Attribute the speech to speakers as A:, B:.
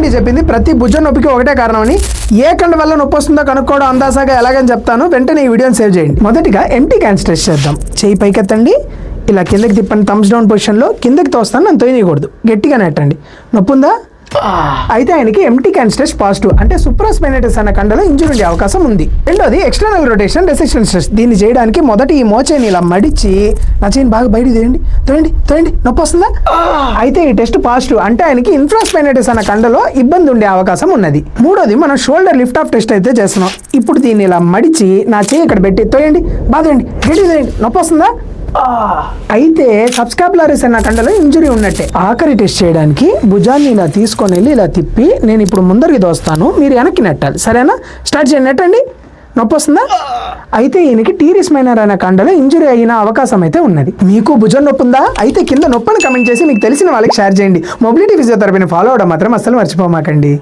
A: ఇదేనండి చెప్పింది, ప్రతి భుజం నొప్పికి ఒకటే కారణం అని. ఏ కండ వల్ల నొప్పి వస్తుందో కనుక్కోవడం అందాసాగా ఎలాగని చెప్తాను, వెంటనే ఈ వీడియోని సేవ్ చేయండి. మొదటిగా ఎంటీ క్యాన్ స్ట్రెచ్ చేద్దాం. చేయి పైకెత్తండి, ఇలా కిందకి తిప్పండి, థమ్స్ డౌన్ పొజిషన్లో. కిందకి తోస్తాను, నన్ను తోయనీయకూడదు, గట్టిగా నెట్టండి. నొప్పి ఉందా? అయితే ఆయనకి ఎంటీ క్యాన్ స్ట్రెచ్ పాజిటివ్, అంటే సుప్రాస్పైనైటిస్ అన్న కండలో ఇంజురీ ఉండే అవకాశం ఉంది. రెండోది ఎక్స్టర్నల్ రొటేషన్ రెసిస్టెన్స్ స్ట్రెచ్. దీన్ని చేయడానికి మొదటి ఈ మోచేని ఇలా మడిచి నా చేయిని బాగా బయట తీయండి, తోయండి. నొప్పి వస్తుందా? అయితే ఈ టెస్ట్ పాజిటివ్, అంటే ఆయనకి ఇన్ఫ్రాస్పైనైటిస్ అన్న కండలో ఇబ్బంది ఉండే అవకాశం ఉన్నది. మూడోది మనం షోల్డర్ లిఫ్ట్ ఆఫ్ టెస్ట్ అయితే చేస్తున్నాం. ఇప్పుడు దీన్ని ఇలా మడిచి నా చేయి ఇక్కడ పెట్టి తోయండి, బాధండి, గట్టి తోయండి. నొప్పి వస్తుందా? అయితే సబ్స్కాపులారిస్ అన్న కండలో ఇంజురీ ఉన్నట్టే. ఆఖరి టెస్ట్ చేయడానికి భుజాన్ని ఇలా తీసుకొని వెళ్ళి ఇలా తిప్పి నేను ఇప్పుడు ముందరికి దోస్తాను, మీరు వెనక్కి నెట్టాలి, సరేనా? స్టార్ట్ చేయండి, నెట్టండి. నొప్పి వస్తుందా? అయితే ఈయనకి టీరిస్ మైనర్ అనే కండలో ఇంజురీ అయిన అవకాశం అయితే ఉన్నది. మీకు భుజం నొప్పి ఉందా? అయితే కింద నొప్పిని కమెంట్ చేసి మీకు తెలిసిన వాళ్ళకి షేర్ చేయండి. మొబిలిటీ ఫిజియోథెరపీని ఫాలో అవడం మాత్రం అస్సలు మర్చిపోమాకండి.